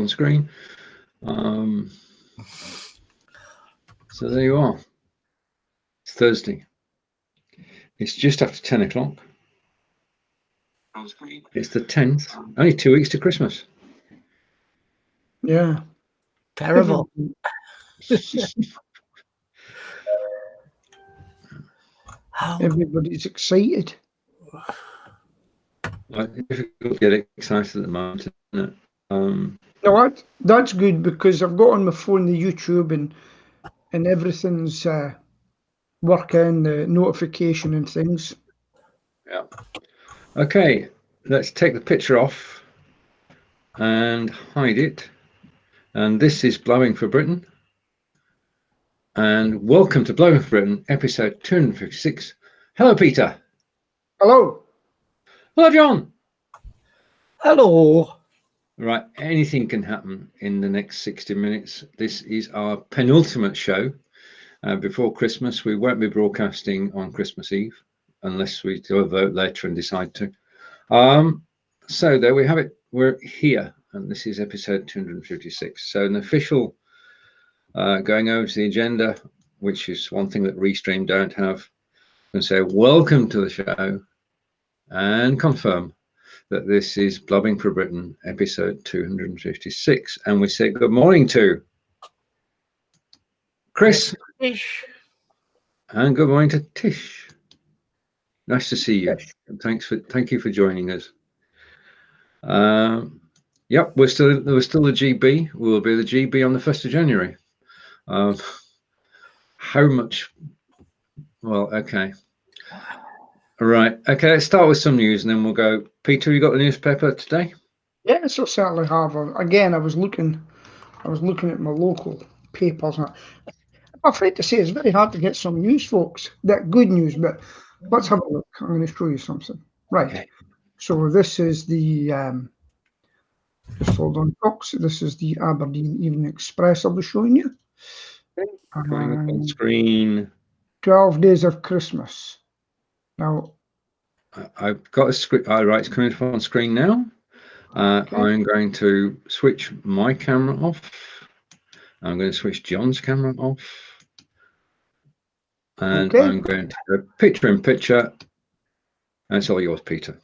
on screen. So there you are. It's Thursday. It's just after 10 o'clock. It's the 10th. Only 2 weeks to Christmas. Yeah. Terrible. Everybody's excited. Difficult to get excited at the moment, isn't it? No, that's good because I've got on my phone the YouTube and everything's working, the notification and things. Yeah. Okay, let's take the picture off and hide it. And this is Blabbing for Britain. And welcome to Blabbing for Britain, episode 256. Hello, Peter. Hello. Hello, John. Hello. Right, anything can happen in the next 60 minutes. This is our penultimate show before Christmas. We won't be broadcasting on Christmas Eve unless we do a vote later and decide to. So there we have it. We're here, and this is episode 256. So an official going over to the agenda, which is one thing that Restream don't have, and say welcome to the show and confirm that this is Blabbing for Britain, episode 256. And we say good morning to Chris. Tish. And good morning to Tish. Nice to see you. Thank you for joining us. Yep, we're still the GB. We'll be the GB on the 1st of January. How much? Well, okay. All right. Okay, let's start with some news and then we'll go. Peter, you got the newspaper today? Yes, I certainly have. Again, I was looking at my local papers. I'm afraid to say it's very hard to get some news, folks. That good news, but let's have a look. I'm going to show you something. Right. Okay. So this is the just hold on, folks. This is the Aberdeen Evening Express I'll be showing you. Going up on screen. 12 Days of Christmas. Now, I've got a script. All right, it's coming up on screen now. Okay. I'm going to switch my camera off. I'm going to switch John's camera off. And okay. I'm going to go picture in picture. And it's all yours, Peter.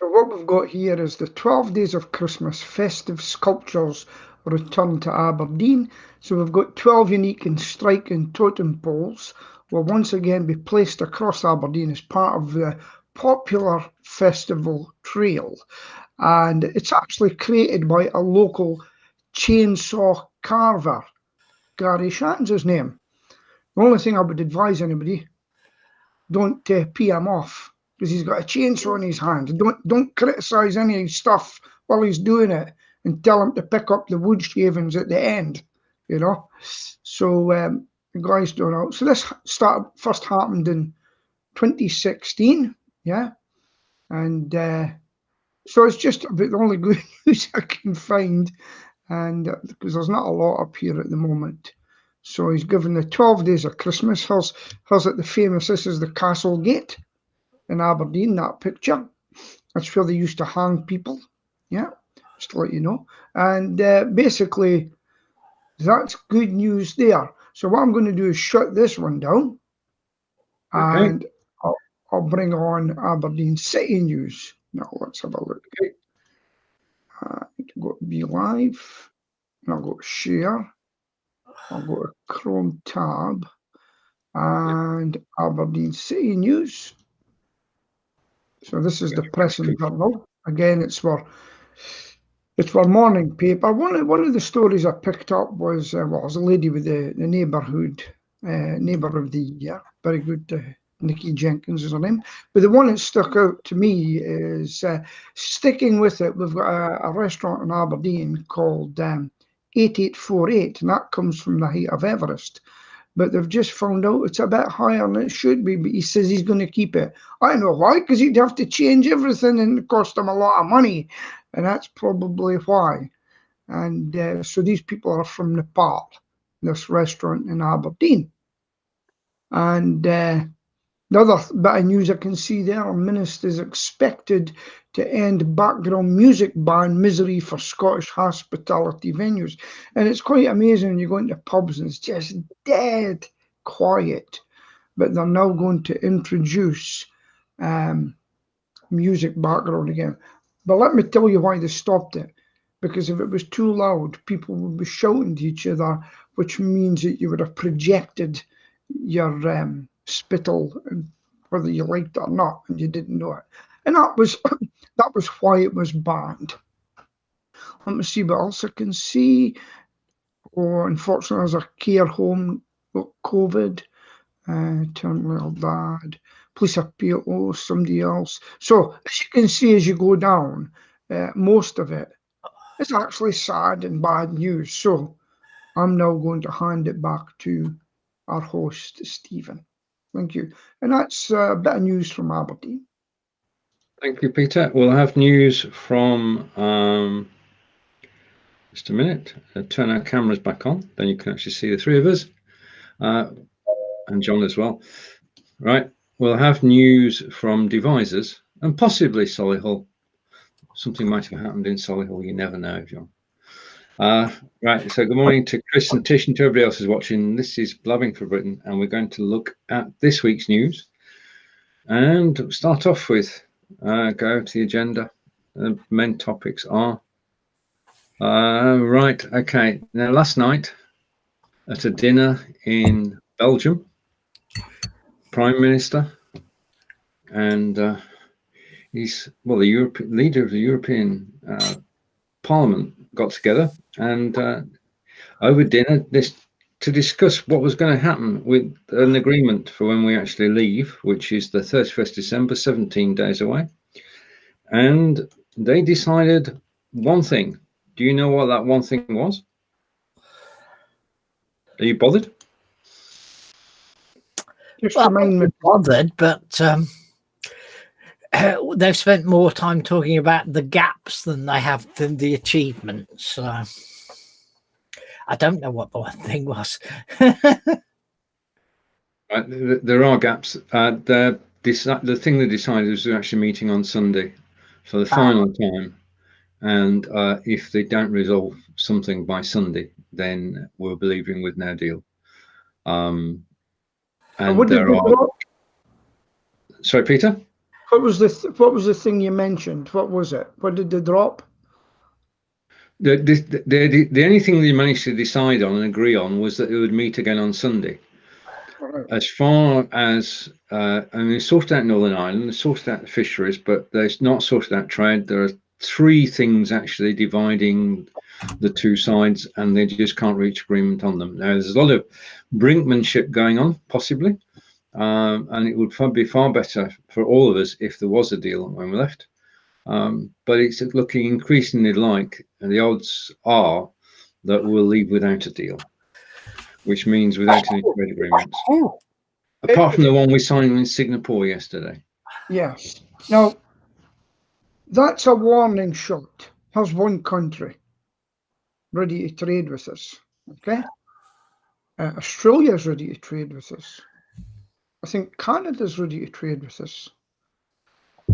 So what we've got here is the 12 Days of Christmas festive sculptures return to Aberdeen. So we've got 12 unique and striking totem poles will once again be placed across Aberdeen as part of the popular festival trail. And it's actually created by a local chainsaw carver. Gary Shatton's his name. The only thing I would advise anybody, don't pee him off because he's got a chainsaw in his hand. Don't criticise any of his stuff while he's doing it and tell him to pick up the wood shavings at the end, you know. So the guys don't know. So this first happened in 2016, yeah. And so it's just about the only good news I can find, and because there's not a lot up here at the moment. So he's given the 12 Days of Christmas. Here's at the famous, this is the Castle Gate in Aberdeen, that picture. That's where they used to hang people, yeah, just to let you know. And basically, that's good news there. So what I'm going to do is shut this one down, and I'll bring on Aberdeen City News. Now let's have a look. Okay. Go to Be.Live. I'll go to Share. I'll go to Chrome tab and Aberdeen City News. So this is the press and journal. Again, it's for morning paper. One of the stories I picked up was it was a lady with the neighbourhood neighbour of the year. Very good. Nikki Jenkins is her name. But the one that stuck out to me is sticking with it. We've got a restaurant in Aberdeen called 8848, and that comes from the height of Everest. But they've just found out it's a bit higher than it should be, but he says he's going to keep it. I know why, because he'd have to change everything and it cost him a lot of money, and that's probably why. And so these people are from Nepal, this restaurant in Aberdeen. And The other bit of news I can see there, a minister is expected to end background music ban misery for Scottish hospitality venues. And it's quite amazing when you go into pubs and it's just dead quiet. But they're now going to introduce music background again. But let me tell you why they stopped it. Because if it was too loud, people would be shouting to each other, which means that you would have projected your spittle, whether you liked it or not, and you didn't know it. And that was why it was banned. Let me see what else I can see. Oh, unfortunately, there's a care home got COVID. Terminal dad. Police appeal. Oh, somebody else. So as you can see, as you go down, most of it is actually sad and bad news. So I'm now going to hand it back to our host, Stephen. Thank you. And that's a bit of news from Aberdeen. Thank you, Peter. We'll have news from, just a minute, turn our cameras back on, then you can actually see the three of us, and John as well. Right, we'll have news from Devisers and possibly Solihull. Something might have happened in Solihull, you never know, John. Right, so good morning to Chris and Tish and to everybody else who's watching. This is Blabbing for Britain, and we're going to look at this week's news and start off with, go to the agenda. The main topics are, right, okay. Now, last night at a dinner in Belgium, Prime Minister and the European leader of the European Parliament got together and over dinner to discuss what was going to happen with an agreement for when we actually leave, which is the 31st December, 17 days away. And they decided one thing. Do you know what that one thing was? Are you bothered? Well, I'm bothered, but they've spent more time talking about the gaps than they have than the achievements. I don't know what the one thing was. There are gaps. The thing they decided was they're actually meeting on Sunday for the final time. And if they don't resolve something by Sunday, then we'll be leaving with no deal. And there are. Sorry, Peter. What was the thing you mentioned? What was it? What did they drop? The only thing they managed to decide on and agree on was that they would meet again on Sunday. Right. As far as and they sorted out Northern Ireland, they sorted out the fisheries, but they've not sorted out trade. There are three things actually dividing the two sides, and they just can't reach agreement on them. Now, there's a lot of brinkmanship going on, possibly, and it would be far better for all of us if there was a deal when we left. But it's looking increasingly like, and the odds are that we'll leave without a deal, which means without any trade agreements, apart from the one we signed in Singapore yesterday. Yes. Now, that's a warning shot. Here's one country ready to trade with us. Okay. Australia's ready to trade with us. I think Canada's ready to trade with us.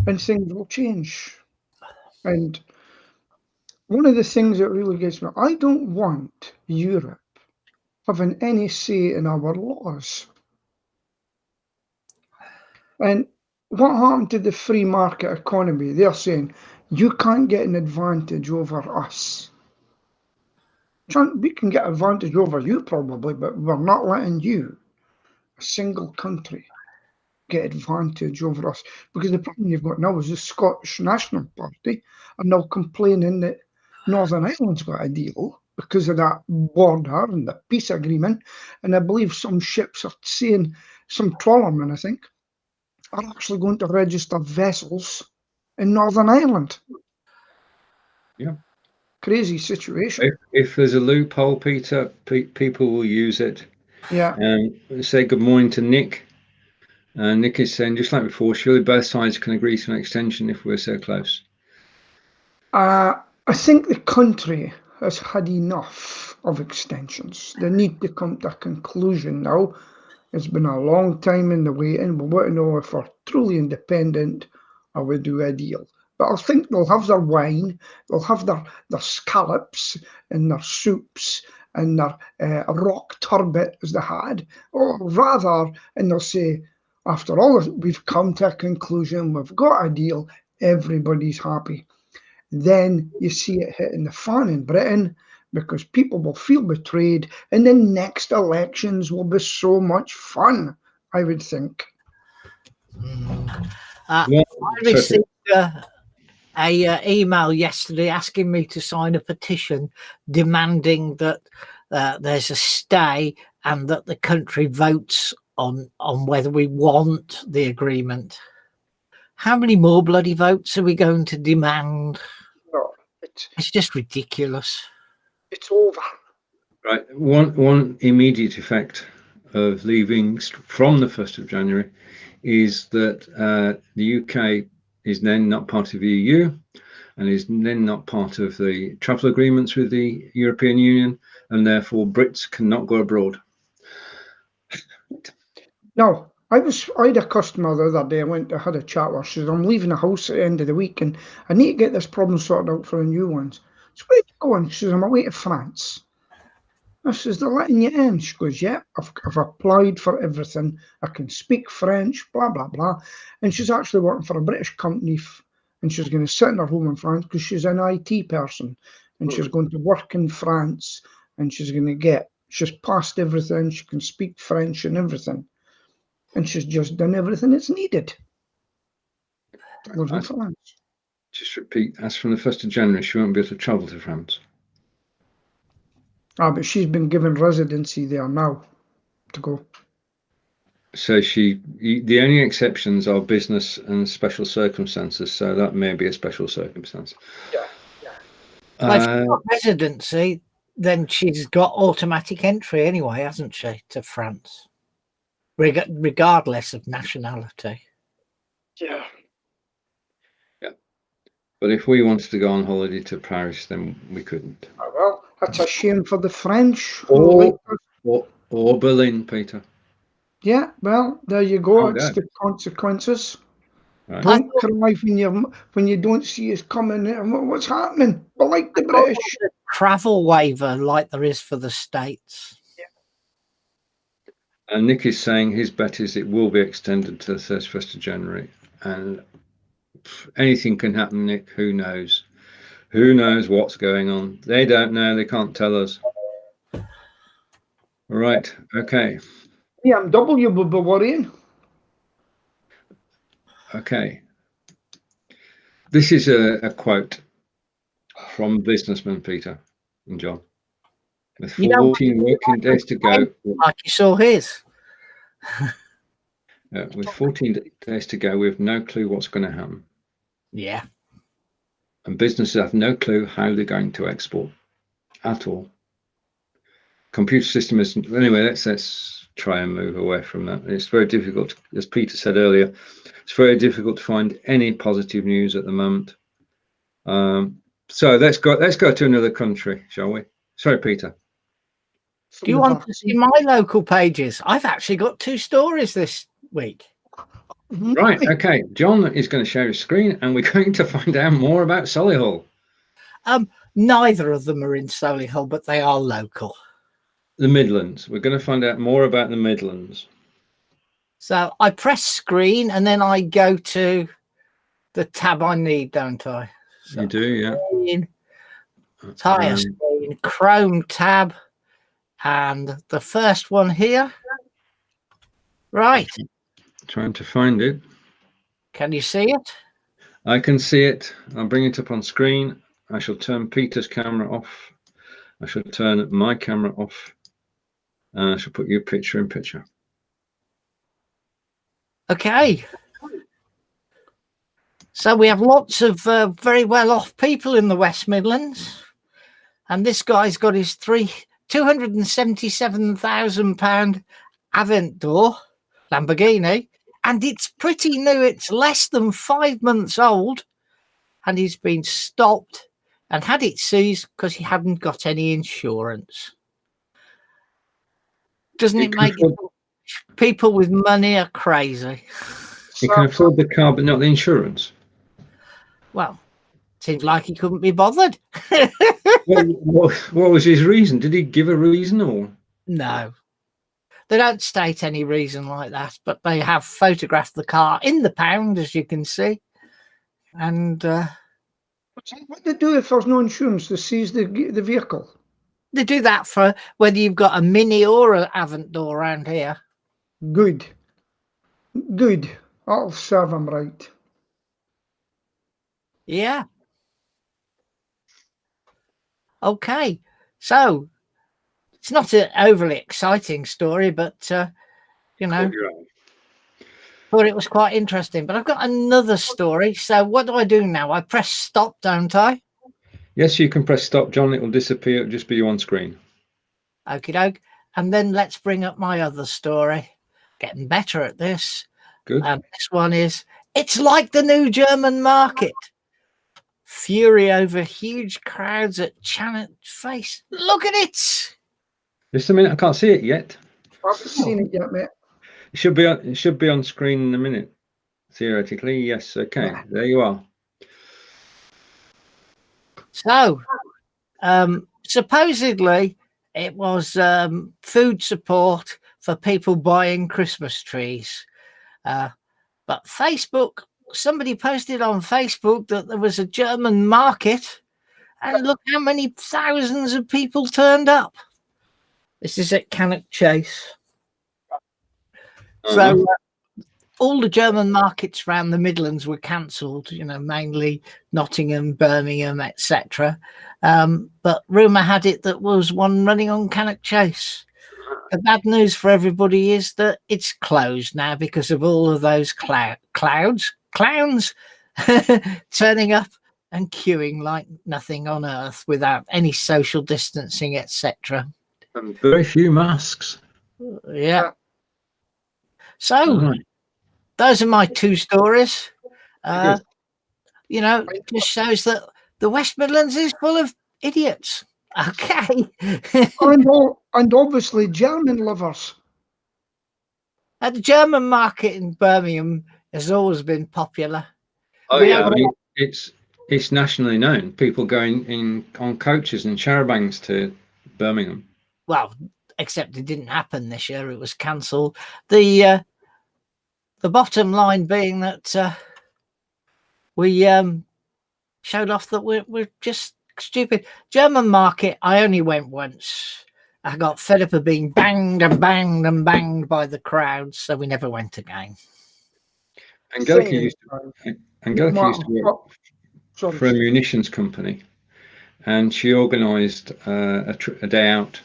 And things will change. And one of the things that really gets me, I don't want Europe having any say in our laws. And what happened to the free market economy? They're saying, you can't get an advantage over us. We can get advantage over you probably, but we're not letting you, a single country, get advantage over us. Because the problem you've got now is the Scottish National Party are now complaining that Northern Ireland's got a deal because of that border and the peace agreement. And I believe some ships are saying, some trawlermen, I think, are actually going to register vessels in Northern Ireland. Yeah. Crazy situation. If there's a loophole, Peter, people will use it. Yeah. And say good morning to Nick. Nick is saying, just like before, surely both sides can agree to an extension if we're so close. I think the country has had enough of extensions. They need to come to a conclusion now. It's been a long time in the waiting. We want to know if we're truly independent or we do a deal. But I think they'll have their wine, they'll have their scallops and their soups and their rock turbot as they had, or rather, and they'll say, after all, we've come to a conclusion, we've got a deal, everybody's happy. Then you see it hitting the fan in Britain because people will feel betrayed, and the next elections will be so much fun, I would think. I received a email yesterday asking me to sign a petition demanding that there's a stay and that the country votes on whether we want the agreement. How many more bloody votes are we going to demand? No, it's just ridiculous. It's over. Right. One immediate effect of leaving from the 1st of January is that the UK is then not part of the EU and is then not part of the travel agreements with the European Union, and therefore Brits cannot go abroad. No, I had a customer the other day. I had a chat with her. She said, I'm leaving the house at the end of the week and I need to get this problem sorted out for the new ones. So where are you going? She says, I'm away to France. I says, they're letting you in. She goes, yeah, I've applied for everything. I can speak French, blah, blah, blah. And she's actually working for a British company and she's going to sit in her home in France because she's an IT person and she's going to work in France and she's passed everything. She can speak French and everything. And she's just done everything that's needed. Lives in France. Just repeat, as from the 1st of January, she won't be able to travel to France. But she's been given residency there now to go. So the only exceptions are business and special circumstances. So that may be a special circumstance. Yeah. If she's got residency, then she's got automatic entry anyway, hasn't she, to France? Regardless of nationality. Yeah. But if we wanted to go on holiday to Paris, then we couldn't. Oh, well, that's a shame for the French. Or Berlin, Peter. Yeah, well, there you go. It's the consequences. Right. Don't cry when you don't see us coming. What's happening? But like the British. A travel waiver like there is for the States. And Nick is saying his bet is it will be extended to the 31st of January. And anything can happen, Nick. Who knows? Who knows what's going on? They don't know. They can't tell us. Right. Okay. BMW will be worrying. Okay. This is a quote from businessman Peter and John. With 14 working days to go. Like you saw his. With 14 days to go, we have no clue what's going to happen. Yeah. And businesses have no clue how they're going to export at all. Computer system isn't. Anyway, let's try and move away from that. It's very difficult, as Peter said earlier, it's very difficult to find any positive news at the moment. So let's go to another country, shall we? Sorry, Peter. Do you want to see my local pages? I've actually got 2 stories this week. Right, okay. John is going to share his screen and we're going to find out more about Solihull. Neither of them are in Solihull, but they are local. The Midlands. We're going to find out more about the Midlands. So I press screen and then I go to the tab I need, don't I? So you do, yeah. Entire screen, Chrome tab. And the first one here. Right. Trying to find it. Can you see it? I can see it. I'll bring it up on screen. I shall turn Peter's camera off. I shall turn my camera off. And I shall put your picture in picture. Okay. So we have lots of very well-off people in the West Midlands. And this guy's got his £277,000 Aventador Lamborghini, and it's pretty new. It's less than 5 months old, and he's been stopped and had it seized because he hadn't got any insurance. Doesn't it make it People with money are crazy. He can afford the car, but not the insurance. Well, seems like he couldn't be bothered. What was his reason? Did he give a reason or? No, they don't state any reason like that, but they have photographed the car in the pound, as you can see. And What they do if there's no insurance? They seize the vehicle. they do that for whether you've got a Mini or an Aventador around here. Good. Good. That'll serve them right. Yeah. Okay. So it's not an overly exciting story, but you know, thought it was quite interesting. But I've got another story. So what do I do now? I press stop, don't I? Yes, you can press stop, John. It will disappear. It'll just be you on screen. Okie doke. And then let's bring up my other story. Getting better at this. Good. This one is, it's like the new German market. Fury over huge crowds at Chanet Face. Look at it. Just a minute. I can't see it yet. I haven't seen it yet, mate. It should be on screen in a minute. Theoretically, yes. Okay, there you are. So, supposedly it was food support for people buying Christmas trees. But Facebook, somebody posted on Facebook that there was a German market, and look how many thousands of people turned up. This is at Cannock Chase. So all the German markets around the Midlands were cancelled, you know, mainly Nottingham, Birmingham, etc. But rumour had it that was one running on Cannock Chase. The bad news for everybody is that it's closed now because of all of those clowns turning up and queuing like nothing on earth without any social distancing, etc. And very few masks. Yeah. So those are my two stories. You know, it just shows that the West Midlands is full of idiots. Okay. and obviously German lovers. The German market in Birmingham has always been popular. Oh yeah, I mean it's nationally known. People going in on coaches and charabancs to Birmingham. Well, except it didn't happen this year; it was cancelled. The bottom line being that we showed off that we're just stupid. German market, I only went once. I got fed up of being banged and banged and banged by the crowds, so we never went again. Angelica used to work for a munitions company, and she organised a day out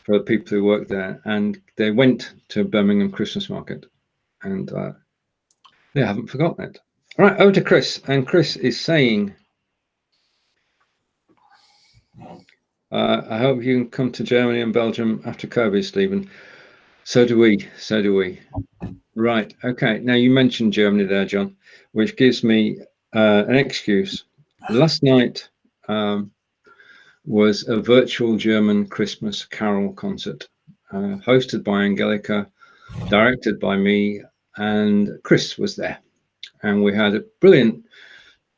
for the people who worked there, and they went to Birmingham Christmas market, and they haven't forgotten it. All right, over to Chris, and Chris is saying, I hope you can come to Germany and Belgium after COVID, Stephen. So do we. So do we. Right. Okay. Now you mentioned Germany there, John, which gives me an excuse. Last night was a virtual German Christmas carol concert hosted by Angelica, directed by me, and Chris was there. And we had a brilliant,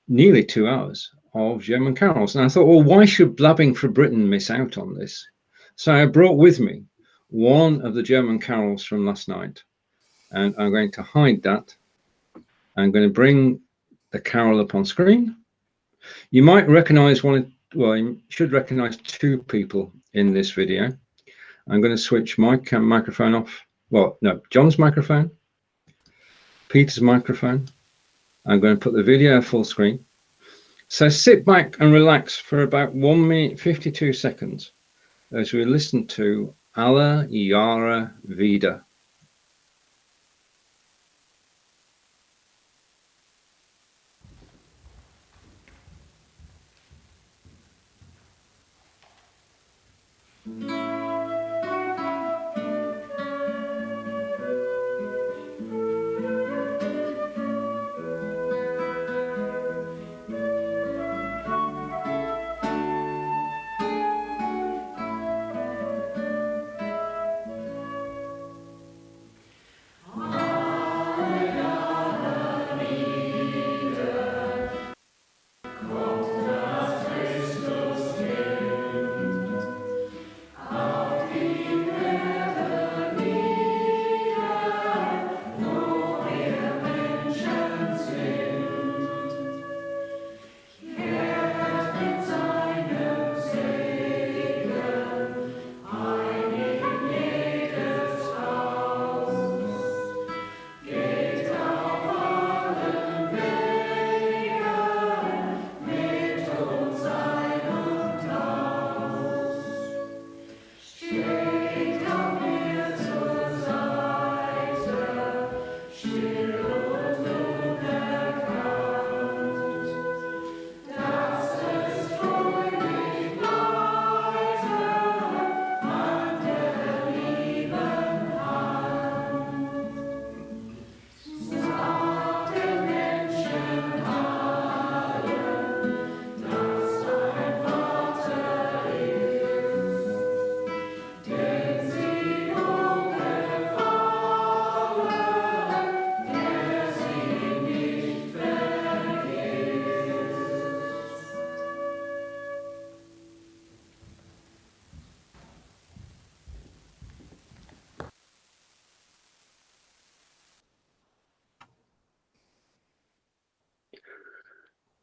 nearly 2 hours of German carols. And I thought, well, why should Blabbing for Britain miss out on this? So I brought with me one of the German carols from last night. And I'm going to hide that. I'm going to bring the carol up on screen. You might recognize you should recognize two people in this video. I'm going to switch my microphone off. Well, no, John's microphone, Peter's microphone. I'm going to put the video full screen. So sit back and relax for about 1 minute 52 seconds as we listen to Alle Jahre wieder.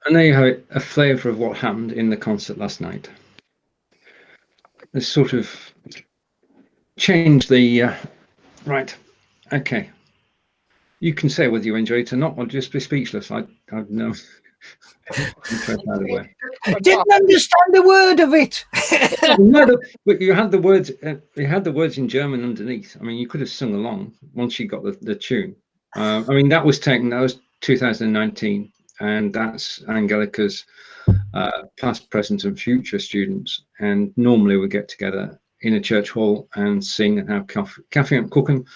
And there you have it, a flavour of what happened in the concert last night. It's sort of changed the right. Okay, you can say whether you enjoy it or not, or just be speechless. I've no. Didn't understand a word of it. No, but you had the words. You had the words in German underneath. I mean, you could have sung along once you got the tune. I mean, that was 2019, and that's Angelica's past, present, and future students. And normally we get together in a church hall and sing and have coffee and cooking.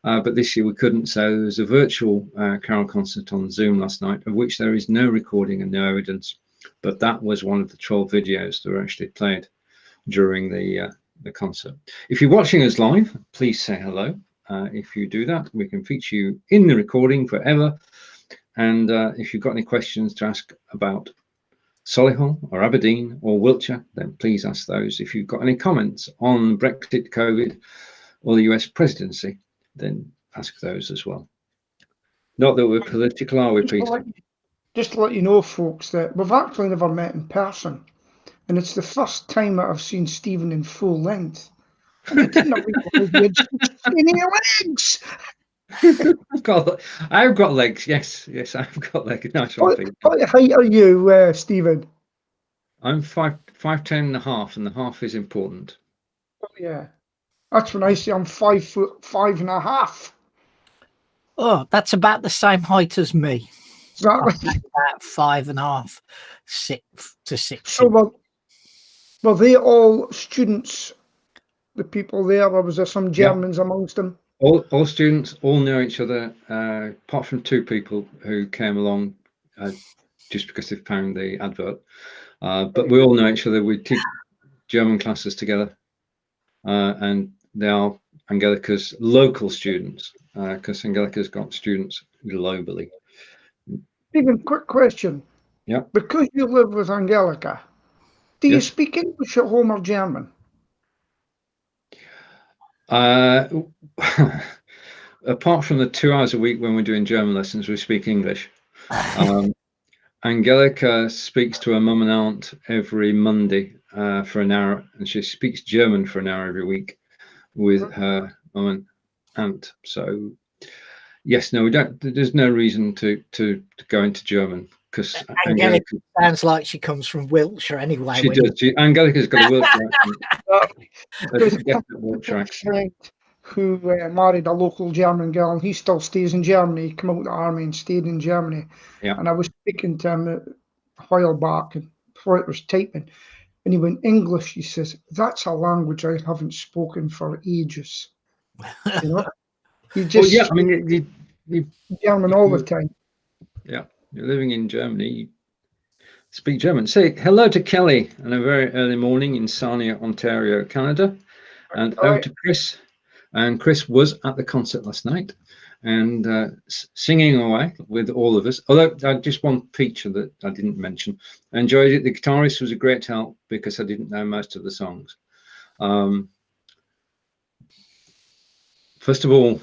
But this year we couldn't, so there was a virtual carol concert on Zoom last night, of which there is no recording and no evidence. But that was one of the 12 videos that were actually played during the concert. If you're watching us live, please say hello. If you do that, we can feature you in the recording forever. And if you've got any questions to ask about Solihull or Aberdeen or Wiltshire, then please ask those. If you've got any comments on Brexit, COVID, or the US presidency, then ask those as well. Not that we're political, are we, Peter? Just to let you know, folks, that we've actually never met in person, and it's the first time that I've seen Stephen in full length. And I didn't realise he had skinny legs. I've got legs. Yes, I've got legs. Nice one, Peter. What height are you, Stephen? I'm 5'10" and a half, and the half is important. Oh, yeah. That's when I say I'm 5'5.5". Oh, that's about the same height as me. Exactly. About 5.5, 6 to 6. So were they all students, the people there, or was there some Germans amongst them? All students all know each other, apart from 2 people who came along just because they found the advert. But we all know each other. We teach German classes together, and they are Angelica's local students, because Angelica's got students globally. Stephen, quick question. Yeah. Because you live with Angelica, do you speak English at home or German? Apart from the 2 hours a week when we're doing German lessons, we speak English. Angelica speaks to her mum and aunt every Monday for an hour, and she speaks German for an hour every week with her mum and aunt. So yes, no, we don't. There's no reason to go into German, because Angelica sounds like she comes from Wiltshire anyway. She does. Angelica's got a Wiltshire accent. Who married a local German girl, and he still stays in Germany. He came out of the army and stayed in Germany. Yeah. And I was speaking to him a while back, and before it was typing, and he went, English, he says, that's a language I haven't spoken for ages. You know? You just I mean, you German all the time. Yeah, you're living in Germany, you speak German. Say hello to Kelly on a very early morning in Sarnia, Ontario, Canada, and over to Chris. And Chris was at the concert last night and singing away with all of us. Although just one feature that I didn't mention, I enjoyed it. The guitarist was a great help because I didn't know most of the songs. First of all,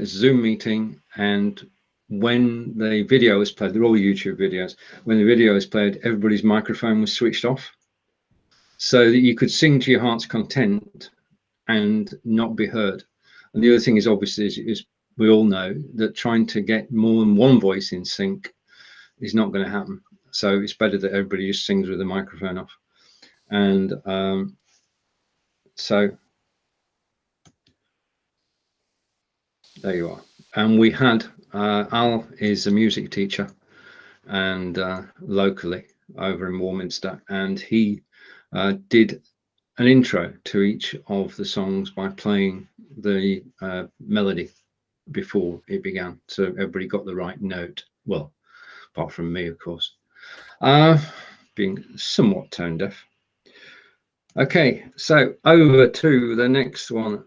Zoom meeting, and when the video was played, they're all YouTube videos. When the video was played, everybody's microphone was switched off so that you could sing to your heart's content and not be heard. And the other thing is, obviously, is we all know that trying to get more than one voice in sync is not going to happen. So it's better that everybody just sings with the microphone off. And so there you are. And we had Al is a music teacher and locally over in Warminster, and he did an intro to each of the songs by playing the melody before it began, so everybody got the right note. Well, apart from me, of course, being somewhat tone deaf. Okay, so over to the next one.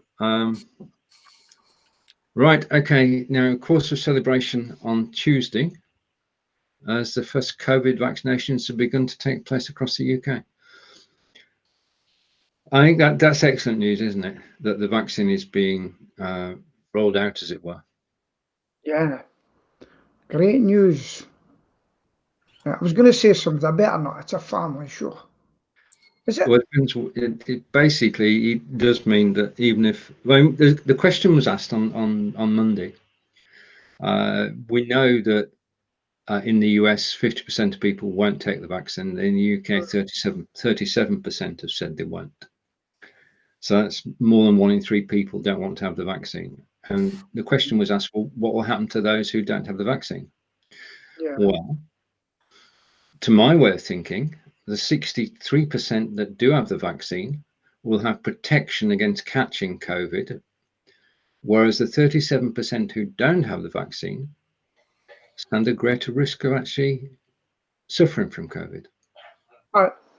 Right, okay, now course of celebration on Tuesday as the first COVID vaccinations have begun to take place across the UK. I think that's excellent news, isn't it? That the vaccine is being rolled out, as it were. Yeah, great news. I was going to say something. I better not. It's a family show. Is it? Well, it basically it does mean that even if the question was asked on Monday, we know that in the US 50% of people won't take the vaccine. In the UK 37% have said they won't. So that's more than 1 in 3 people don't want to have the vaccine. And the question was asked, well, what will happen to those who don't have the vaccine? Yeah. Well, to my way of thinking, the 63% that do have the vaccine will have protection against catching COVID, whereas the 37% who don't have the vaccine stand a greater risk of actually suffering from COVID.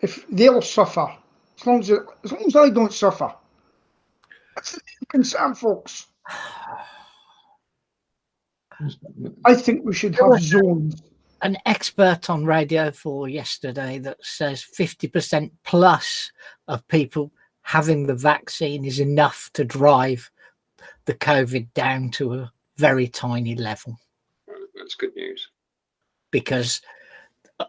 If they'll suffer, as long as I don't suffer, that's the main concern, folks. I think we should have zones. An expert on Radio 4 yesterday that says 50% plus of people having the vaccine is enough to drive the COVID down to a very tiny level. That's good news. Because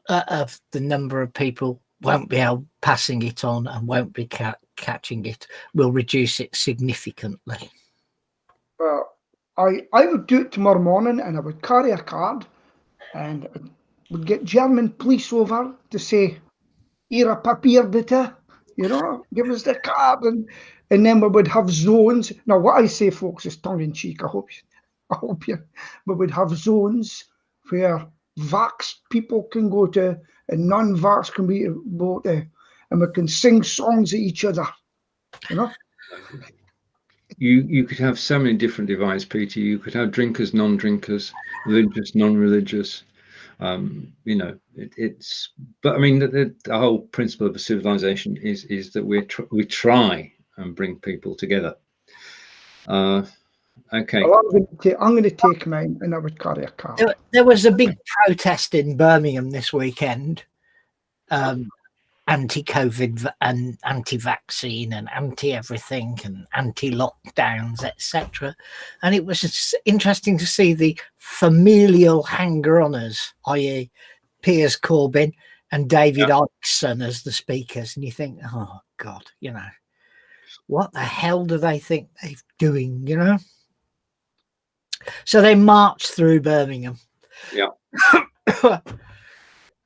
of the number of people won't be passing it on and won't be catching it will reduce it significantly. Well, I would do it tomorrow morning, and I would carry a card and would get German police over to say, "Ihre Papier bitte," give us the card, and then we would have zones. Now, what I say, folks, is tongue in cheek. I hope you. We would have zones where vax people can go to and non-vax can go to, and we can sing songs at each other. You could have so many different divides, Peter. You could have drinkers, non-drinkers, religious, non-religious. It's. But I mean, the whole principle of a civilization is that we try and bring people together. Okay. Well, I'm going to take mine, and I would carry a card. There was a big protest in Birmingham this weekend. Anti-COVID and anti-vaccine and anti-everything and anti-lockdowns, etc. And it was interesting to see the familial hanger-oners, i.e. Piers Corbyn and David Ickeson as the speakers. And you think, oh, God, what the hell do they think they're doing, So they marched through Birmingham. Yeah.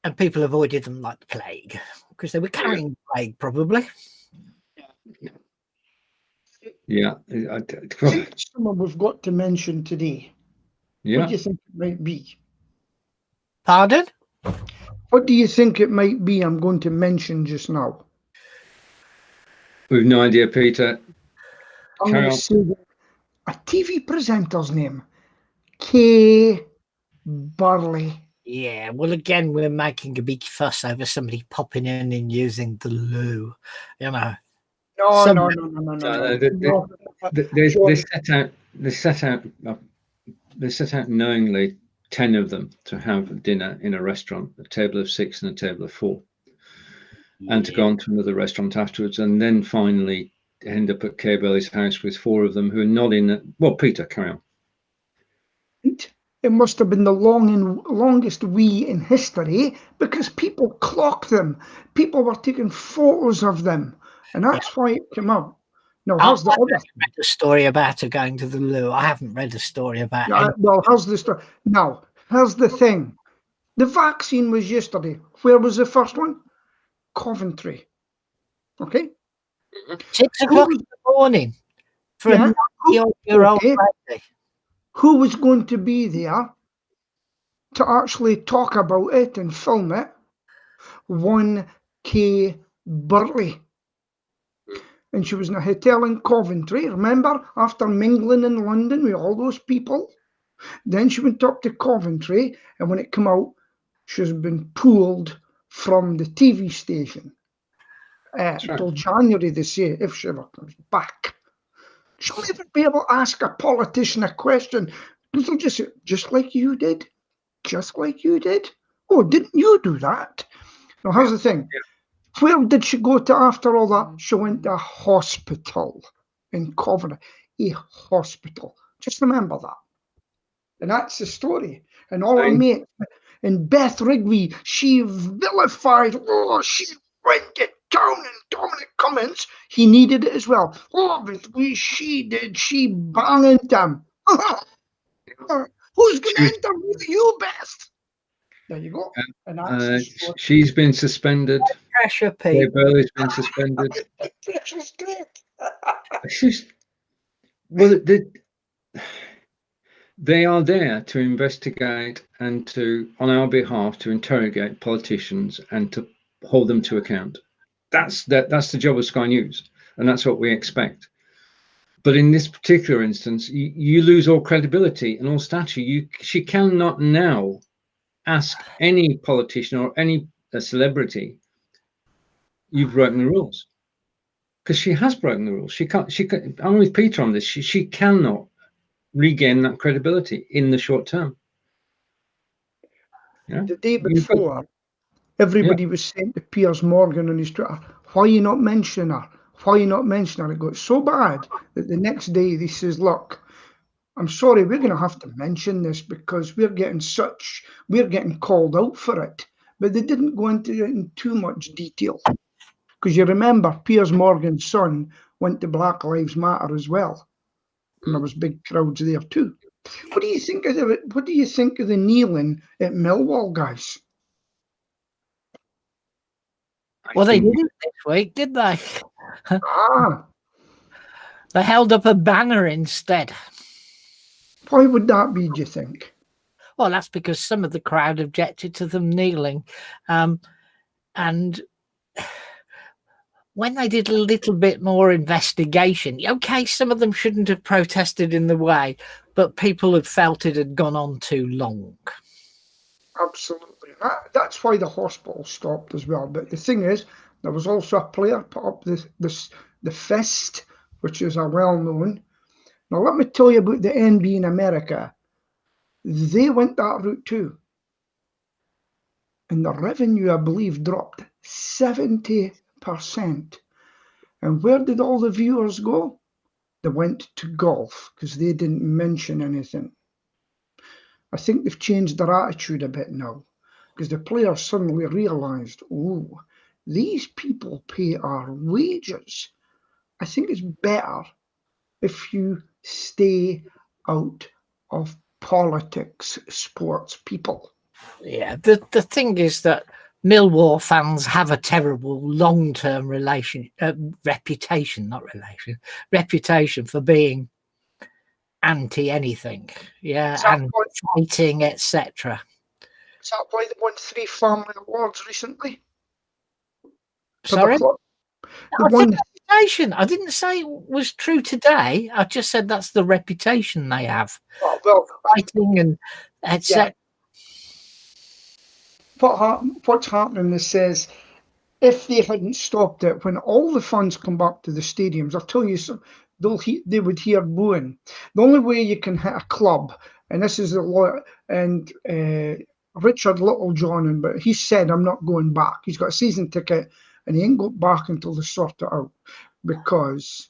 And people avoided them like the plague because they were carrying the plague, probably. Yeah. Someone we've got to mention today. Yeah. What do you think it might be? Pardon? What do you think it might be I'm going to mention just now? We've no idea, Peter. I'm going to say a TV presenter's name. Kay Burley. Yeah, well, again, we're making a big fuss over somebody popping in and using the loo, No. They set out knowingly 10 of them to have dinner in a restaurant, a table of 6 and a table of 4, and to go on to another restaurant afterwards, and then finally end up at Kay Burley's house with 4 of them who are not in. Well, Peter, carry on. It must have been the longest wee in history because people clocked them. People were taking photos of them, and that's why it came out. Now, I've read a story about her going to the loo. I haven't read a story about it. Well, how's the story? Now, here's the thing. The vaccine was yesterday. Where was the first one? Coventry. Okay? 6 o'clock in the morning for a 90-year-old lady. Who was going to be there to actually talk about it and film it? One Kay Burley. And she was in a hotel in Coventry, remember, after mingling in London with all those people. Then she went up to Coventry, and when it came out, she's been pulled from the TV station. Until January, they say, if she ever comes back. She'll never be able to ask a politician a question. They'll just say, just like you did. Just like you did. Oh, didn't you do that? Now, here's the thing. Where did she go to after all that? She went to a hospital in Coventry. A hospital. Just remember that. And that's the story. And all her mates, And Beth Rigby, she vilified, oh, she went to town, and Dominic Cummins, he needed it as well. Oh, but she banged him. Who's going to interview you, Beth? There you go. And she's been suspended. Pressure, Pete. Burley's been suspended. Pressure's great. Well, they are there to investigate and to, on our behalf, to interrogate politicians and to hold them to account. That's the job of Sky News, and that's what we expect. But in this particular instance, you lose all credibility and all stature. She cannot now ask any politician or any celebrity, "You've broken the rules," because she has broken the rules. She can't. I'm with Peter on this. She cannot regain that credibility in the short term. Yeah? The day before, everybody was saying to Piers Morgan on his Twitter, "Why are you not mentioning her? Why are you not mentioning her?" It got so bad that the next day he says, "Look, I'm sorry, we're going to have to mention this because we're getting called out for it." But they didn't go into it in too much detail. Because you remember, Piers Morgan's son went to Black Lives Matter as well. And there was big crowds there too. What do you think of it? What do you think of the kneeling at Millwall, guys? Well, they didn't this week, did they? Ah. They held up a banner instead. Why would that be, do you think? Well, that's because some of the crowd objected to them kneeling. And when they did a little bit more investigation, okay, some of them shouldn't have protested in the way, but people had felt it had gone on too long. Absolutely. That's why the hospital stopped as well. But the thing is, there was also a player put up the fist, which is a well-known. Now, let me tell you about the NB in America. They went that route too. And the revenue, I believe, dropped 70%. And where did all the viewers go? They went to golf because they didn't mention anything. I think they've changed their attitude a bit now because the players suddenly realised, oh, these people pay our wages. I think it's better if you stay out of politics, sports people. Yeah, the thing is that Millwall fans have a terrible long-term reputation for being anti-anything, and fighting, etc. Is that why they won 3 family awards recently? Sorry? Reputation. I didn't say it was true today. I just said that's the reputation they have. Oh, well, fighting and etc. What's happening is, says, if they hadn't stopped it, when all the fans come back to the stadiums, I'll tell you something, they would hear booing. The only way you can hit a club, and this is a lot, and Richard Littlejohn, but he said, I'm not going back. He's got a season ticket, and he ain't got back until they sort it out, because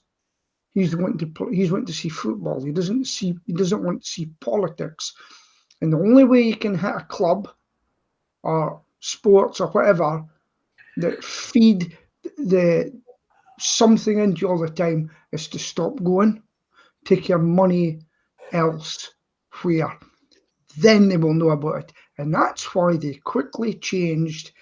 he's wanting to see football. He doesn't want to see politics. And the only way you can hit a club or sports or whatever that feed the something into you all the time is to stop going, take your money elsewhere. Then they will know about it. And that's why they quickly changed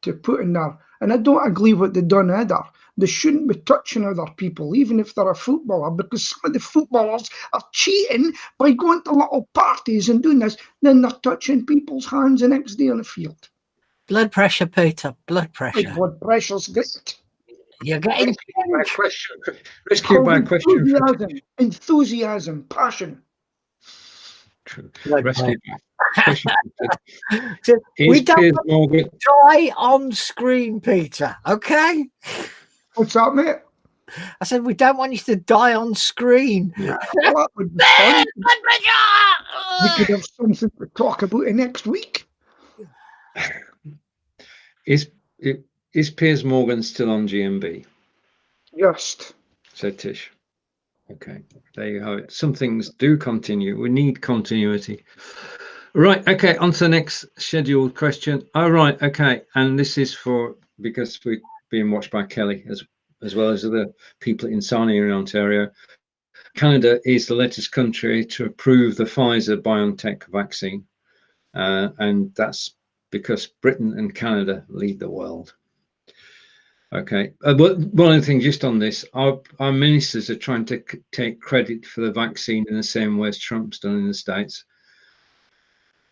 to put in there. And I don't agree with what they've done either. They shouldn't be touching other people, even if they're a footballer, because some of the footballers are cheating by going to little parties and doing this. Then they're touching people's hands the next day on the field. Blood pressure, Peter. Blood pressure. Blood pressure's great. You're getting rescued by a question. Enthusiasm, passion. True. Rescued by question. We don't want to die on screen, Peter. Okay. What's that, mate? I said we don't want you to die on screen. Yeah, well, that would be fun. We could have something to talk about next week. Is Piers Morgan still on GMB? Yes. Said Tish. Okay, there you have it. Some things do continue. We need continuity. Right. Okay. On to the next scheduled question. Oh, right. Okay. And this is because we're being watched by Kelly as well as other people in Sarnia in Ontario. Canada is the latest country to approve the Pfizer-BioNTech vaccine, and that's because Britain and Canada lead the world. Okay, but one of the things just on this, our ministers are trying to take credit for the vaccine in the same way as Trump's done in the States.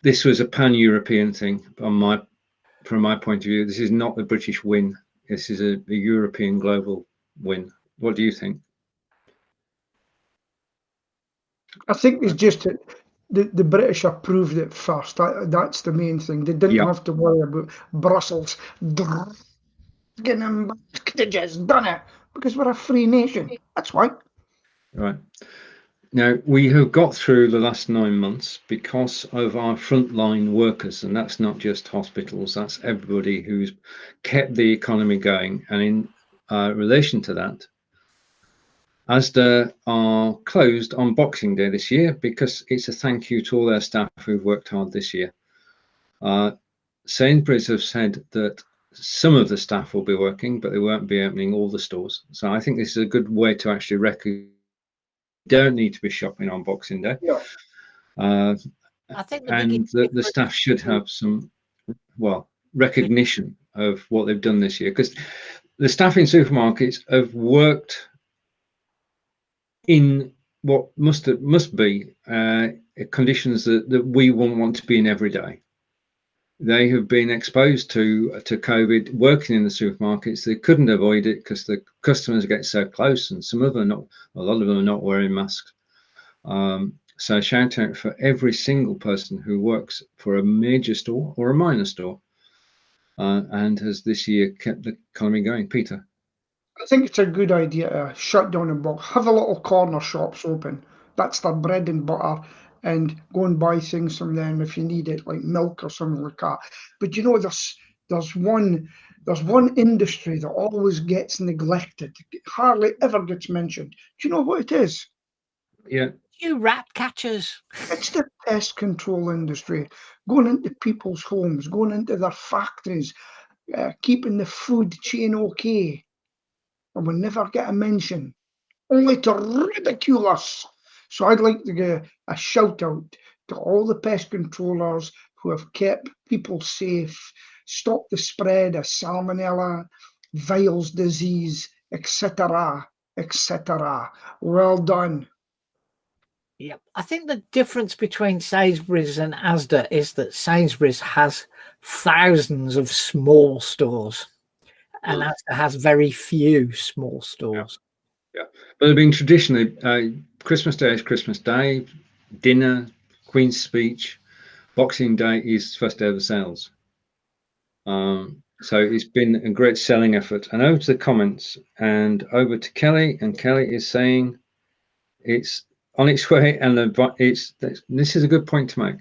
This was a pan-European thing from my point of view. This is not a British win. This is a European global win. What do you think? I think it's just that the British approved it first. That's the main thing. They didn't have to worry about Brussels getting them back. They just done it because we're a free nation. That's why. Right. Now, we have got through the last 9 months because of our frontline workers, and that's not just hospitals, that's everybody who's kept the economy going. And in relation to that, Asda are closed on Boxing Day this year because it's a thank you to all their staff who've worked hard this year. Sainsbury's have said that some of the staff will be working, but they won't be opening all the stores. So I think this is a good way to actually recognize don't need to be shopping on Boxing Day. Yeah. I think the staff should have some, recognition of what they've done this year, because the staff in supermarkets have worked in what must be conditions that we wouldn't want to be in every day. They have been exposed to COVID working in the supermarkets. They couldn't avoid it because the customers get so close, and some of them a lot of them are not wearing masks. So shout out for every single person who works for a major store or a minor store and has this year kept the economy going. Peter? I think it's a good idea to shut down and have a little corner shops open. That's their bread and butter, and go and buy things from them if you need it, like milk or something like that. But you know, there's one industry that always gets neglected, hardly ever gets mentioned. Do you know what it is? Yeah. You rat catchers. It's the pest control industry, going into people's homes, going into their factories, keeping the food chain okay. And we never get a mention, only to ridicule us. So I'd like to give a shout out to all the pest controllers who have kept people safe, stopped the spread of salmonella, Weil's disease, etc., etc. Well done. Yep. I think the difference between Sainsbury's and Asda is that Sainsbury's has thousands of small stores and Asda has very few small stores. Yeah. But I mean, traditionally, Christmas Day is Christmas Day, dinner, Queen's Speech, Boxing Day is first day of the sales. So it's been a great selling effort. And over to the comments and over to Kelly, and Kelly is saying it's on its way, and this is a good point to make.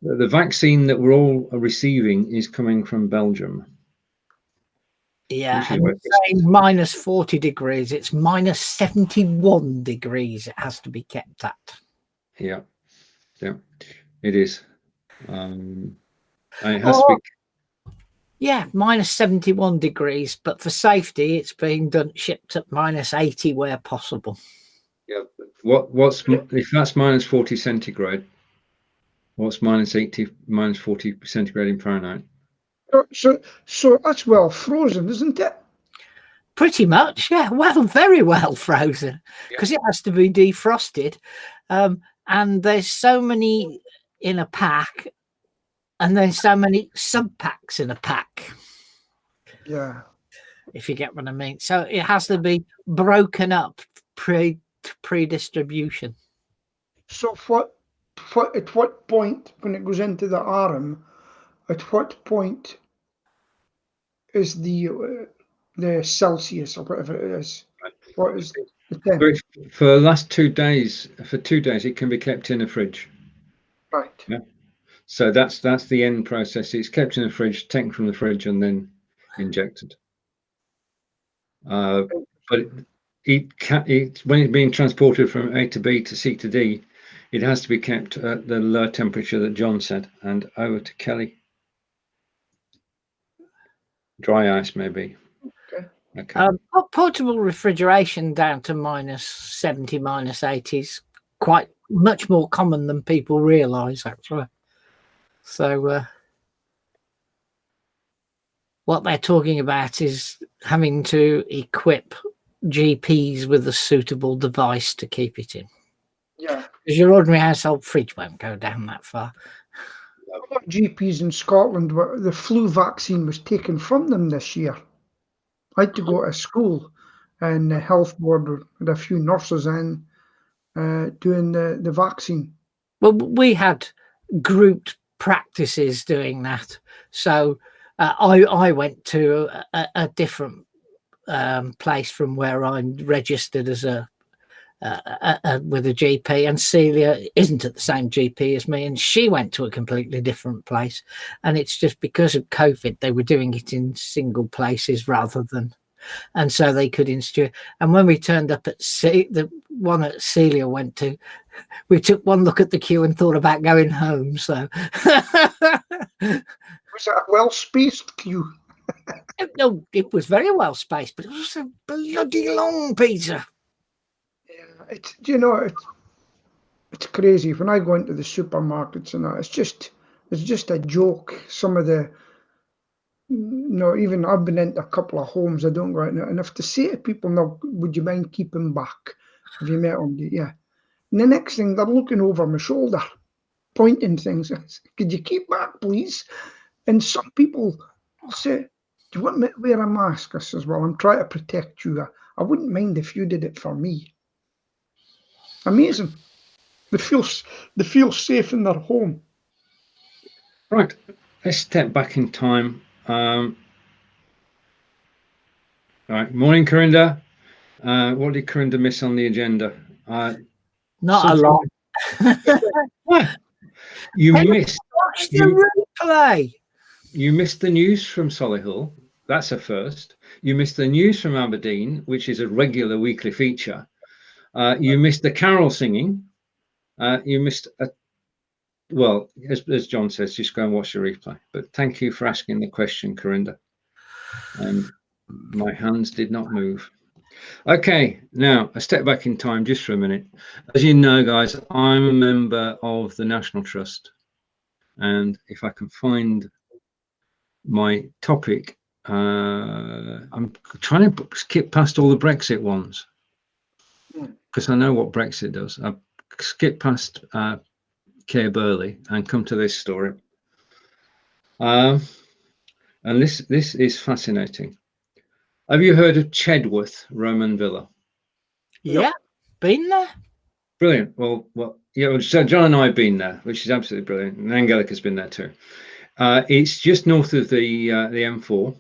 The vaccine that we're all receiving is coming from Belgium. Yeah, and saying minus 40 degrees, it's minus 71 degrees. It has to be kept at. Yeah, it is. And it has to be. Yeah, minus 71 degrees, but for safety, it's being shipped at minus 80 where possible. Yeah, what's if that's minus 40 centigrade? What's minus 80, minus 40 centigrade in Fahrenheit? So that's well frozen, isn't it? Pretty much, yeah. Well, very well frozen, because it has to be defrosted. And there's so many in a pack, and there's so many sub-packs in a pack. Yeah. If you get what I mean. So it has to be broken up pre-distribution. So at what point, when it goes into the arm, at what point is the Celsius or whatever it is? What is the temp? For the last 2 days, it can be kept in a fridge. Right. Yeah. So that's the end process. It's kept in a fridge, taken from the fridge, and then injected. But when it's being transported from A to B to C to D, It has to be kept at the low temperature that John said. And over to Kelly. Dry ice, maybe. Okay. Portable refrigeration down to -70, -80 is quite much more common than people realise, actually. So what they're talking about is having to equip GPs with a suitable device to keep it in. Yeah. Because your ordinary household fridge won't go down that far. A lot of GPs in Scotland, where the flu vaccine was taken from them this year. I had to go to school, and the health board had a few nurses in doing the vaccine. Well, we had grouped practices doing that. So I went to a different place from where I'm registered as with a GP, and Celia isn't at the same GP as me, and she went to a completely different place. And it's just because of COVID, they were doing it in single places rather than, and so they could institute. And when we turned up at the one that Celia went to, we took one look at the queue and thought about going home. So Was it a well-spaced queue? no, it was very well spaced, but it was so bloody long, Peter. Yeah, it's crazy. When I go into the supermarkets and that, it's just a joke. Some of the, even I've been into a couple of homes I don't go out now, and if to say to people, "No, would you mind keeping back? Have you met them?" Yeah. And the next thing, they're looking over my shoulder, pointing things. Could you keep back, please? And some people will say, "Do you want me to wear a mask?" I says, "Well, I'm trying to protect you. I wouldn't mind if you did it for me." Amazing. They feel safe in their home. Right. Let's step back in time. All right. Morning, Corinda. What did Corinda miss on the agenda? Not a lot. What? You missed. Watch the replay. You missed the news from Solihull. That's a first. You missed the news from Aberdeen, which is a regular weekly feature. You missed the carol singing. You missed well, as John says, just go and watch the replay. But thank you for asking the question, Corinda. And my hands did not move. Okay, now a step back in time just for a minute. As you know, guys, I'm a member of the National Trust. And if I can find my topic, I'm trying to skip past all the Brexit ones because I know what Brexit does. I've skipped past Kay Burley and come to this story. And this is fascinating. Have you heard of Chedworth Roman Villa? Yeah, been there. Brilliant. Well, yeah. So John and I have been there, which is absolutely brilliant. And Angelica's been there too. It's just north of the M4,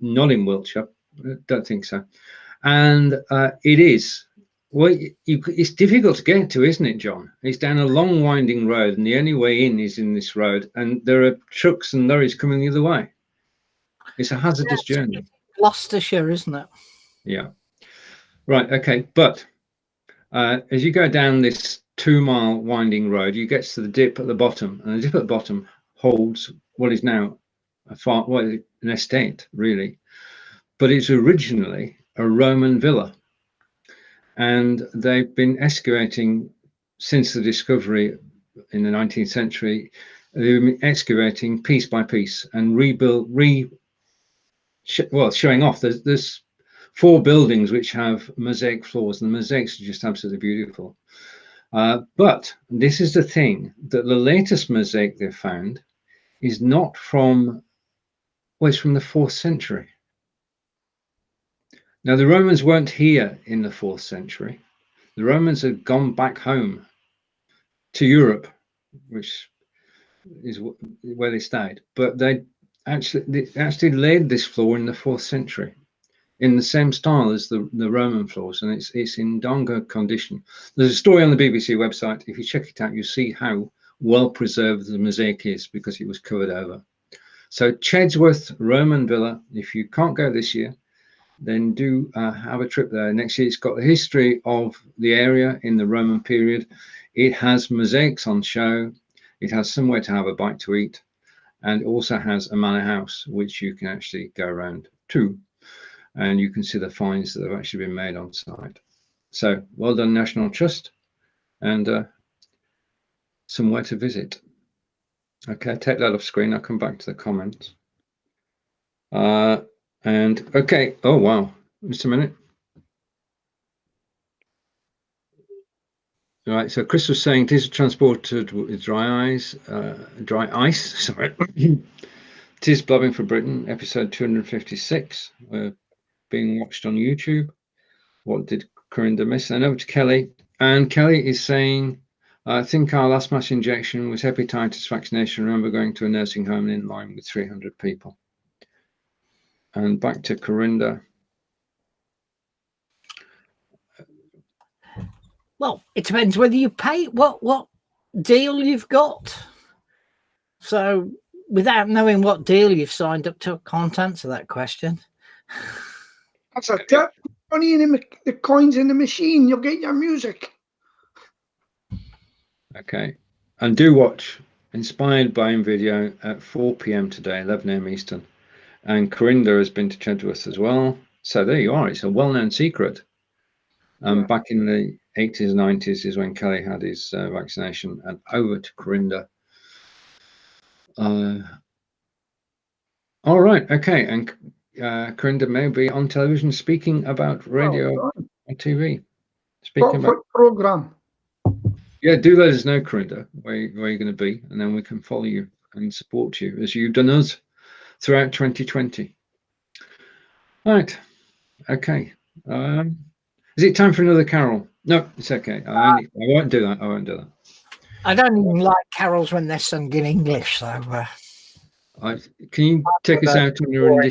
not in Wiltshire. Don't think so. And it is. Well, it's difficult to get to, isn't it, John? It's down a long winding road, and the only way in is in this road, and there are trucks and lorries coming the other way. It's a hazardous journey. Gloucestershire, isn't it? Yeah. Right. Okay. But as you go down this 2-mile winding road, you get to the dip at the bottom, and the dip at the bottom holds what is now an estate, really. But it's originally a Roman villa. And they've been excavating since the discovery in the 19th century. They've been excavating piece by piece and showing off. There's 4 buildings which have mosaic floors, and the mosaics are just absolutely beautiful. But this is the thing, that the latest mosaic they've found is not from, well, it's from the 4th century. Now, the Romans weren't here in the 4th century. The Romans had gone back home to Europe, which is where they stayed. But they actually laid this floor in the 4th century in the same style as the Roman floors, and it's in darn good condition. There's a story on the BBC website. If you check it out, you see how well preserved the mosaic is because it was covered over. So Chedworth Roman Villa, if you can't go this year, then do have a trip there next year. It's got the history of the area in the Roman period. It has mosaics on show. It has somewhere to have a bite to eat, and also has a manor house which you can actually go around to, and you can see the finds that have actually been made on site. So well done, National Trust, and somewhere to visit. Okay, take that off screen. I'll come back to the comments. And okay, oh wow, just a minute. Right, so Chris was saying these are transported with dry ice. Sorry. It is Blabbing for Britain, episode 256. We're being watched on YouTube. What did Corinda miss? And over to Kelly. And Kelly is saying, I think our last mass injection was hepatitis vaccination. I remember going to a nursing home in line with 300 people. And back to Corinda. Well, it depends whether you pay what deal you've got. So without knowing what deal you've signed up to, I can't answer that question. That's a tip. Money in the coins in the machine, you'll get your music. Okay. And do watch Inspired Buying video at 4 p.m. today, 11 a.m. Eastern. And Corinda has been to Chedworth as well. So there you are. It's a well-known secret. Back in the 80s, 90s is when Kelly had his vaccination. And over to Corinda. All right. Okay. And Corinda may be on television speaking about radio and TV. Speaking about program. Yeah, do let us know, Corinda, where you're going to be, and then we can follow you and support you as you've done us throughout 2020. Right. Okay. Is it time for another carol? No, it's okay. I won't do that. I won't do that. I don't even like carols when they're sung in English, so. Can you take us out on your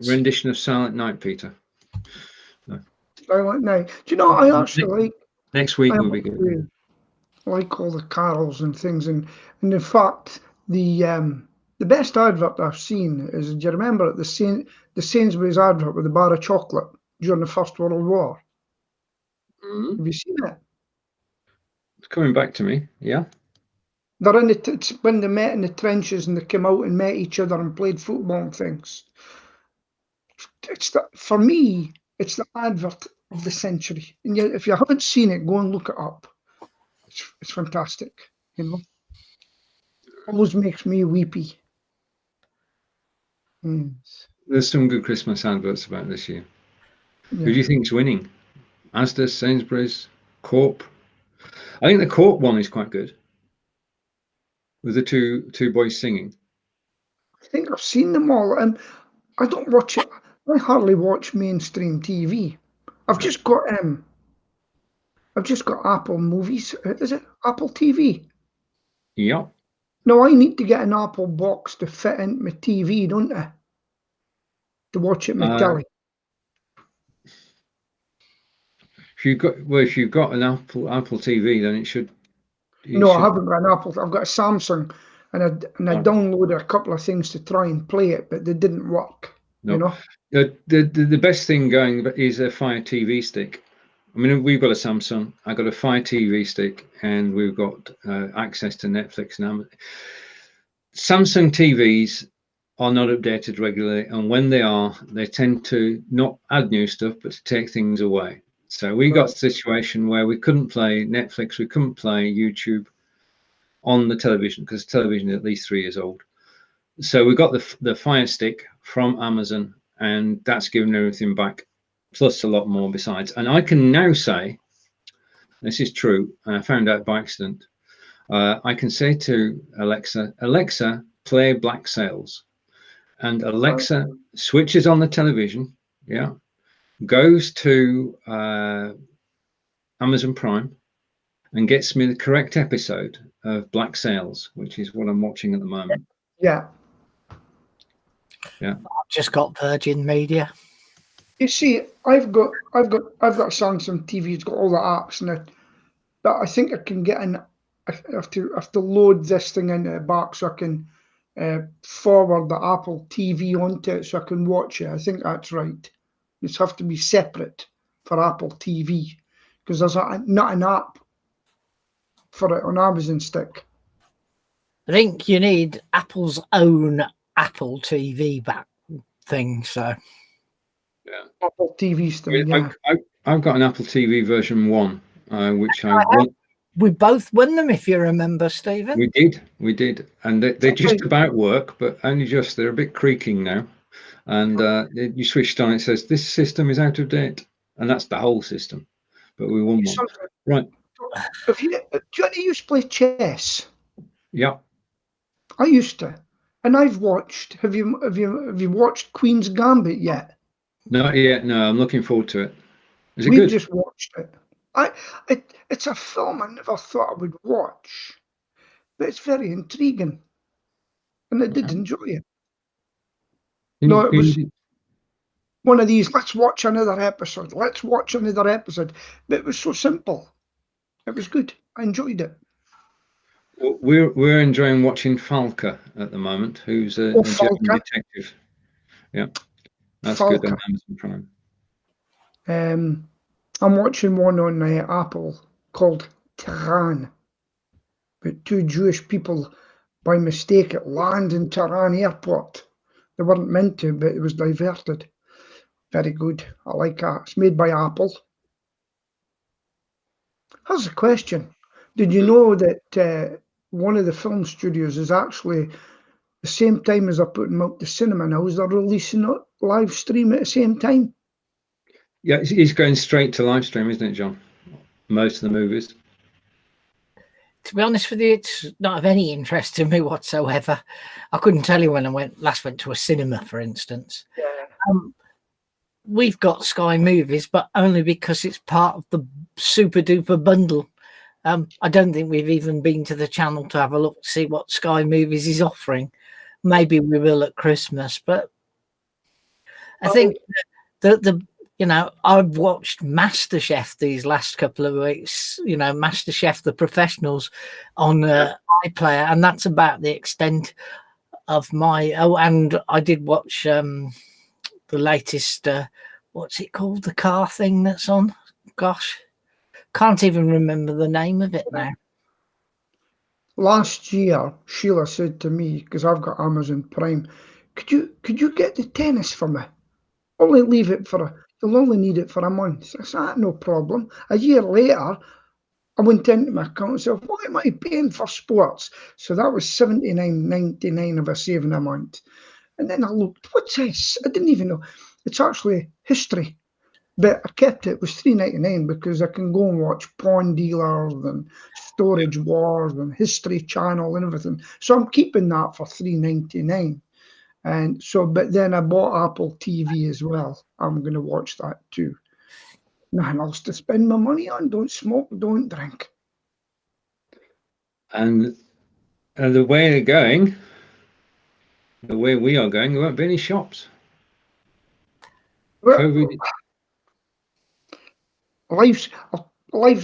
rendition of Silent Night, Peter? No. Silent Night. Do you know, I actually next week will be good. Like all the carols and things, and in fact, the best advert I've seen is, do you remember the Sainsbury's advert with the bar of chocolate during the First World War? Mm-hmm. Have you seen it? It's coming back to me. Yeah. They're in it's when they met in the trenches and they came out and met each other and played football and things. For me, it's the advert of the century. And yet, if you haven't seen it, go and look it up. It's fantastic, you know. Always makes me weepy. There's some good Christmas adverts about this year. Yeah. Who do you think's winning? Asda, Sainsbury's, Corp? I think the Corp one is quite good, with the two boys singing. I think I've seen them all, and I don't watch it. I hardly watch mainstream TV. I've just got Apple Movies. Is it Apple TV? Yeah. No, I need to get an Apple box to fit into my TV, don't I? To watch it my telly. If you've got an Apple TV, then it should. I haven't got an Apple. I've got a Samsung, and I downloaded a couple of things to try and play it, but they didn't work. No. You know, the best thing going is a Fire TV stick. I mean, we've got a Samsung. I got a Fire TV stick, and we've got access to Netflix and Amazon. Samsung TVs are not updated regularly, and when they are, they tend to not add new stuff, but to take things away. So we got a situation where we couldn't play Netflix, we couldn't play YouTube on the television because television is at least 3 years old. So we got the Fire Stick from Amazon, and that's given everything back, plus a lot more besides. And I can now say, this is true, and I found out by accident, I can say to Alexa, play Black Sails. And Alexa switches on the television, goes to Amazon Prime and gets me the correct episode of Black Sails, which is what I'm watching at the moment. Yeah. I've just got Virgin Media. You see, I've got a Samsung TV. It's got all the apps in it, but I think I can get I have to load this thing into the back so I can forward the Apple TV onto it so I can watch it. I think that's right. It's have to be separate for Apple TV because there's not an app for it on Amazon stick. I think you need Apple's own Apple TV back thing. So Yeah. Apple TV's thing, yeah. I've got an Apple TV version 1, which I won. We both won them, if you remember, Stephen. We did, and they just about work, but only just. They're a bit creaking now, and you switched on. It says this system is out of date, and that's the whole system. But we won one, right? Do you used to play chess? Yeah. I used to, and I've watched. Have you watched Queen's Gambit yet? Not yet. No, I'm looking forward to it. Is it We've good? just watched it. It's a film I never thought I would watch, but it's very intriguing, and I did enjoy it. No, it was one of these. Let's watch another episode. Let's watch another episode. But it was so simple. It was good. I enjoyed it. We're enjoying watching Falca at the moment, who's a German detective. Yeah, that's Falca. good on Amazon Prime. I'm watching one on Apple called Tehran, but 2 Jewish people by mistake land in Tehran airport. They weren't meant to, but it was diverted. Very good. I like that. It's made by Apple. Here's a question. Did you know that one of the film studios is actually the same time as they're putting them out to cinema now, is they're releasing it live stream at the same time? Yeah, it's going straight to live stream, isn't it, John? Most of the movies. To be honest with you, it's not of any interest to me whatsoever. I couldn't tell you when I last went to a cinema, for instance. Yeah. We've got Sky Movies, but only because it's part of the super duper bundle. I don't think we've even been to the channel to have a look to see what Sky Movies is offering. Maybe we will at Christmas, but I think I've watched MasterChef these last couple of weeks, MasterChef, the professionals on iPlayer, and that's about the extent of my, and I did watch the latest, what's it called? The car thing that's on. Gosh, can't even remember the name of it now. Last year, Sheila said to me, because I've got Amazon Prime, could you get the tennis for me? Only leave it you'll only need it for a month. I said, no problem. A year later, I went into my account and said, what am I paying for sports? So that was $79.99 of a saving a month. And then I looked, what's this? I didn't even know. It's actually history. But I kept it. It was $3.99 because I can go and watch Pawn Dealers and Storage Wars and History Channel and everything. So I'm keeping that for $3.99. And so, but then I bought Apple TV as well. I'm going to watch that too. Nothing else to spend my money on. Don't smoke, don't drink. And the way they're going, the way we are going, there won't be any shops. COVID. Life's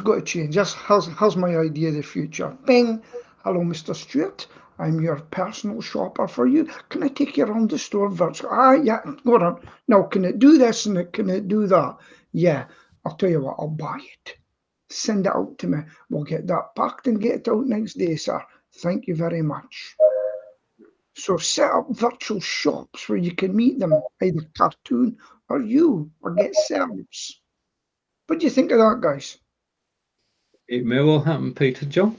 got to change. How's my idea of the future? Bing. Hello, Mr. Stewart. I'm your personal shopper for you. Can I take you around the store virtually? Yeah, go on. Now, can it do this and can it do that? Yeah, I'll tell you what, I'll buy it. Send it out to me. We'll get that packed and get it out next day, sir. Thank you very much. So set up virtual shops where you can meet them, either cartoon or you, or get service. What do you think of that, guys? It may well happen, Peter. John?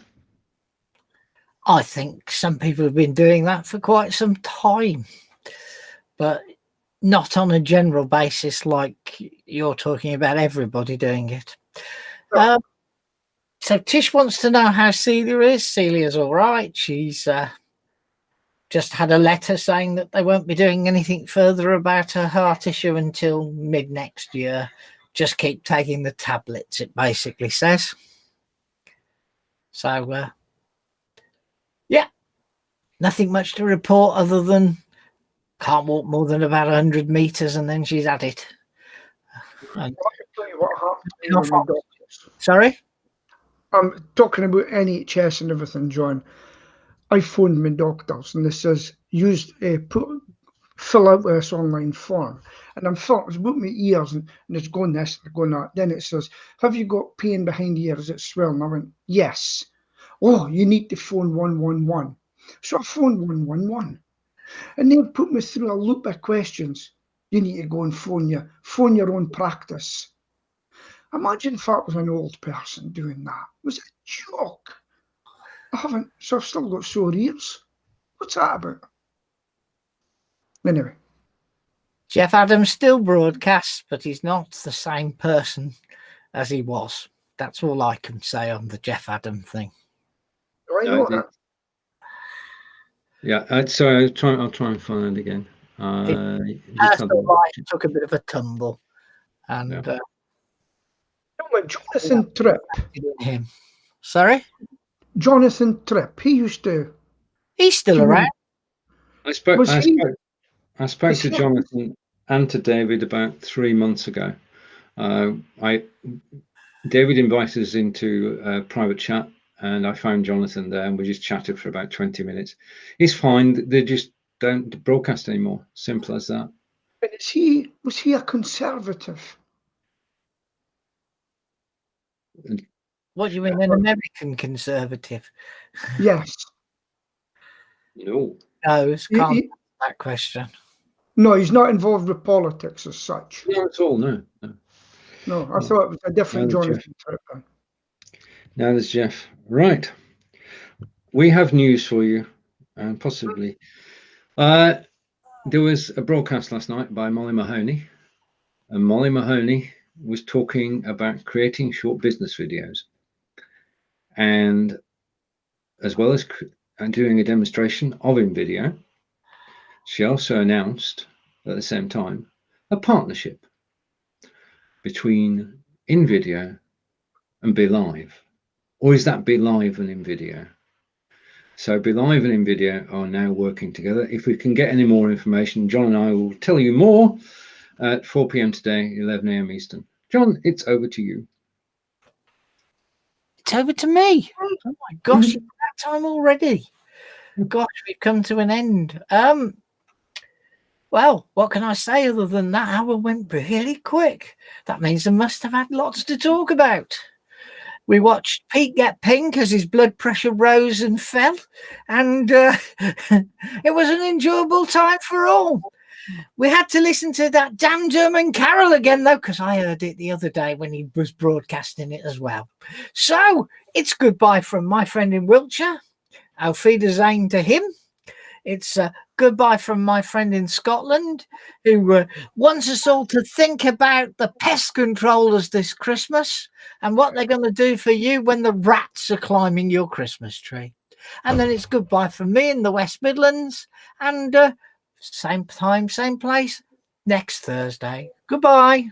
I think some people have been doing that for quite some time, but not on a general basis like you're talking about everybody doing it. Oh. So Tish wants to know how Celia is. Celia's all right. She's just had a letter saying that they won't be doing anything further about her heart issue until mid next year. Just keep taking the tablets, it basically says. So, yeah, nothing much to report other than can't walk more than about 100 meters and then she's at it. And, I can tell you what happened to me. Sorry? I'm talking about NHS and everything, John. I phoned my doctors and this says, fill out this online form. And I'm filling, it's about my ears and it's going this and going that. Then it says, have you got pain behind the ears? Is it swelling? I went, yes. Oh, you need to phone 111. So I phoned 111. And they put me through a loop of questions. You need to go and phone your own practice. Imagine if that was an old person doing that. It was a joke. I haven't, so I've still got sore ears. What's that about? Anyway. Jeff Adams still broadcasts, but he's not the same person as he was. That's all I can say on the Jeff Adams thing. Do I know that? Yeah, sorry, I'll try and find it again. That's all right. It took a bit of a tumble. And Jonathan Tripp. Him. Sorry? Jonathan Tripp. He used to. He's still around. I spoke to Jonathan and to David about 3 months ago. David invited us into a private chat, and I found Jonathan there, and we just chatted for about 20 minutes. He's fine. They just don't broadcast anymore. Simple as that. But was he a conservative? What do you mean, an American conservative? Yes. No. No, it's can't answer that question. No, he's not involved with politics as such. Not at all, no. No, I thought it was a different Jonathan Tripp. Now there's Jeff. Right. We have news for you, and possibly. There was a broadcast last night by Molly Mahoney, and Molly Mahoney was talking about creating short business videos, and as well as doing a demonstration of InVideo, she also announced at the same time a partnership between InVideo and Be.Live. Or is that Be.Live and InVideo? So Be.Live and InVideo are now working together. If we can get any more information, John and I will tell you more at 4 p.m. today, 11 a.m. Eastern. John, it's over to you. It's over to me. Oh my gosh, it's that time already. Gosh, we've come to an end. Well, what can I say other than that hour went really quick? That means I must have had lots to talk about. We watched Pete get pink as his blood pressure rose and fell, and it was an enjoyable time for all. We had to listen to that damn German carol again, though, because I heard it the other day when he was broadcasting it as well. So it's goodbye from my friend in Wiltshire. Auf Wiedersehen to him. It's goodbye from my friend in Scotland, who wants us all to think about the pest controllers this Christmas and what they're going to do for you when the rats are climbing your Christmas tree. And then it's goodbye from me in the West Midlands, and same time, same place next Thursday. Goodbye.